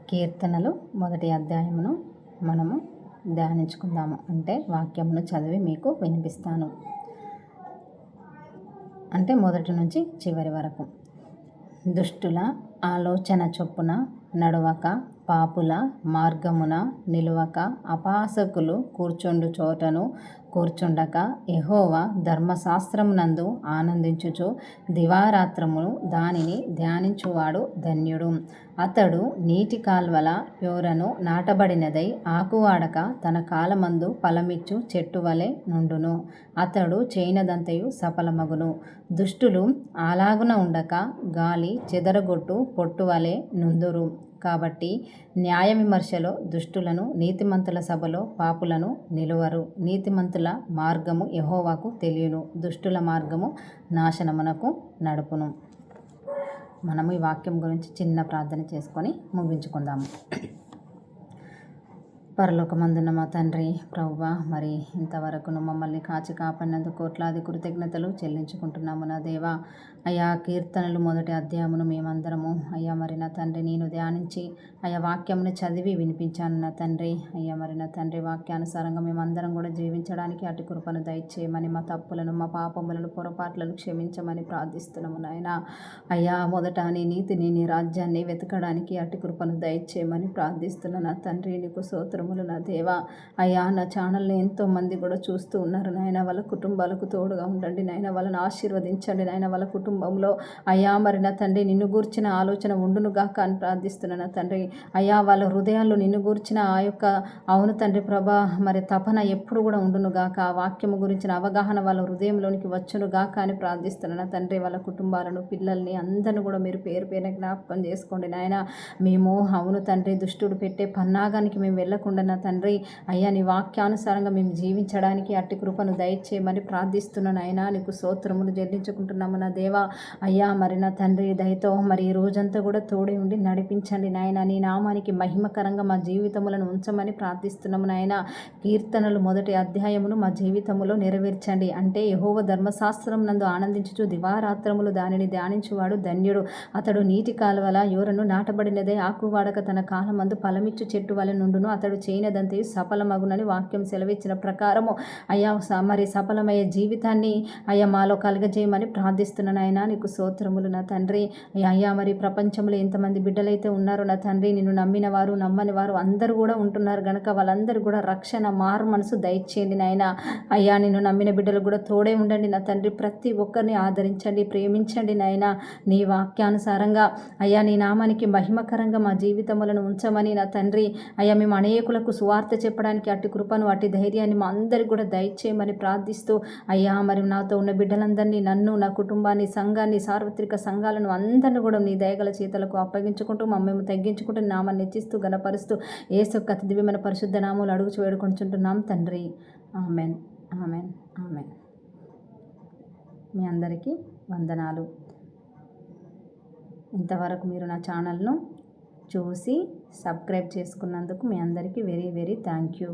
కీర్తనలు మొదటి అధ్యాయమును మనము ధ్యానించుకుందాము. అంటే వాక్యమును చదివి మీకు వినిపిస్తాను. అంటే మొదటి నుంచి చివరి వరకు. దుష్టుల ఆలోచన చొప్పున నడవక, పాపుల మార్గమున నిలువక, అపహాసకులు కూర్చుండు చోటను కూర్చుండక, యెహోవా ధర్మశాస్త్రమునందు ఆనందించుచు దివారాత్రమును దానిని ధ్యానించువాడు ధన్యుడు. అతడు నీటి కాల్వల యోరను నాటబడినదై ఆకువాడక తన కాలమందు ఫలమిచ్చు చెట్టు వలె నుండును. అతడు చేయనదంతయు సఫలమగును. దుష్టులు అలాగున ఉండక గాలి చెదరగొట్టు పొట్టు వలె నుందురు. కాబట్టి న్యాయ విమర్శలో దుష్టులను, నీతిమంతుల సభలో పాపులను నిలువరు. నీతిమంతుల మార్గము యెహోవాకు తెలియను, దుష్టుల మార్గము నాశనమునకు నడుపును. మనము ఈ వాక్యం గురించి చిన్న ప్రార్థన చేసుకొని ముగించుకుందాము. పరలోకమందున్న మా తండ్రి ప్రభువా, మరి ఇంతవరకును మమ్మల్ని కాచి కాపాడినందుకు కోట్లాది కృతజ్ఞతలు చెల్లించుకుంటున్నాము నా దేవా. అయ్యా, కీర్తనలు మొదటి అధ్యాయమును మేమందరము అయ్యా మరి నా తండ్రి నేను ధ్యానించి అయ్యా వాక్యమును చదివి వినిపించాను నా తండ్రి. అయ్యా మరి నా తండ్రి వాక్యానుసారంగా మేమందరం కూడా జీవించడానికి అటు కృపను దయచేయమని, మా తప్పులను మా పాపములను పొరపాట్లను క్షమించమని ప్రార్థిస్తున్నాము నాయన. అయ్యా, మొదట నీ నీతిని నీ రాజ్యాన్ని వెతకడానికి అటు కృపను దయచేయమని ప్రార్థిస్తున్నా నా తండ్రి. నీకు స్తోత్రములు నా దేవా. అయ్యా, నా ఛానల్ని ఎంతోమంది కూడా చూస్తూ ఉన్నారు నాయన. వాళ్ళ కుటుంబాలకు తోడుగా ఉండండి నాయన, వాళ్ళని ఆశీర్వదించండి నాయన. వాళ్ళ కుటుంబంలో అయ్యా మరి నా తండ్రి నిన్ను గూర్చిన ఆలోచన ఉండునుగాక అని ప్రార్థిస్తున్నాను నా తండ్రి. అయ్యా, వాళ్ళ హృదయాల్లో నిన్ను గూర్చిన ఆ యొక్క అవును తండ్రి ప్రభా మరి తపన ఎప్పుడు కూడా ఉండునుగాక. ఆ వాక్యము గురించిన అవగాహన వాళ్ళ హృదయంలోనికి వచ్చునుగాక అని ప్రార్థిస్తున్నాను తండ్రి. వాళ్ళ కుటుంబాలను, పిల్లల్ని అందరిని కూడా మీరు పేరు పేరున జ్ఞాపకం చేసుకోండి నాయన. మేము అవును తండ్రి దుష్టుడు పెట్టే పన్నాగానికి మేము వెళ్ళకుండా నా తండ్రి అయ్యా నీ వాక్యానుసారంగా మేము జీవించడానికి అట్టి కృపను దయచేయమని ప్రార్థిస్తున్నాను అయినా. నీకు స్తోత్రములు చెల్లించుకుంటున్నాము నా దేవా. అయ్యా మరి నా తండ్రి దయతో మరి ఈ రోజంతా కూడా తోడే ఉండి నడిపించండి నాయన. నీ నామానికి మహిమకరంగా మా జీవితములను ఉంచమని ప్రార్థిస్తున్నాము నాయన. కీర్తనలు మొదటి అధ్యాయమును మా జీవితములో నెరవేర్చండి. అంటే యెహోవా ధర్మశాస్త్రం నందు ఆనందించుచు దివారాత్రములు దానిని ధ్యానించువాడు ధన్యుడు. అతడు నీటి కాలువల యోరను నాటబడినదే ఆకువాడక తన కాలమందు ఫలమిచ్చు చెట్టు వలె నుండును. అతడు చేయనదంతయు సఫలమగునని వాక్యం సెలవిచ్చిన ప్రకారము అయ్యా మరి సఫలమయ్యే జీవితాన్ని అయ్యా మాలో కలగజేయమని ప్రార్థిస్తున్నాను ఆయన. నీకు స్తోత్రములు నా తండ్రి. అయ్యా మరి ప్రపంచంలో ఎంతమంది బిడ్డలైతే ఉన్నారో నా తండ్రి, నిన్ను నమ్మిన వారు నమ్మని వారు అందరూ కూడా ఉంటున్నారు గనక వాళ్ళందరూ కూడా రక్షణ మారు మనసు దయచేయండి నాయన. అయ్యా నిన్ను నమ్మిన బిడ్డలు కూడా తోడే ఉండండి నా తండ్రి. ప్రతి ఒక్కరిని ఆదరించండి, ప్రేమించండి నాయన. నీ వాక్యానుసారంగా అయ్యా నీ నామానికి మహిమకరంగా మా జీవితములను ఉంచమని నా తండ్రి. అయ్యా మేము అనేకులకు సువార్త చెప్పడానికి అట్టి కృపను అట్టి ధైర్యాన్ని మా అందరికి కూడా దయచేయమని ప్రార్థిస్తూ అయ్యా మరి నాతో ఉన్న బిడ్డలందరినీ, నన్ను, నా కుటుంబాన్ని, సంఘాన్ని, సార్వత్రిక సంఘాలను అందరిని కూడా నీ దయగల చేతులకు అప్పగించుకుంటూ మమ్మల్ని తగ్గించుకుంటూ నామాన్ని హెచ్చిస్తూ గణపరుస్తూ యేసు యొక్క అతి దివ్యమైన పరిశుద్ధ నామములు అడుగుచు వేడుకొంచుంటున్నాం తండ్రి. Amen, amen, amen. మీ అందరికీ వందనాలు. ఇంతవరకు మీరు నా ఛానల్ను చూసి సబ్స్క్రైబ్ చేసుకున్నందుకు మీ అందరికీ వెరీ వెరీ థ్యాంక్ యూ.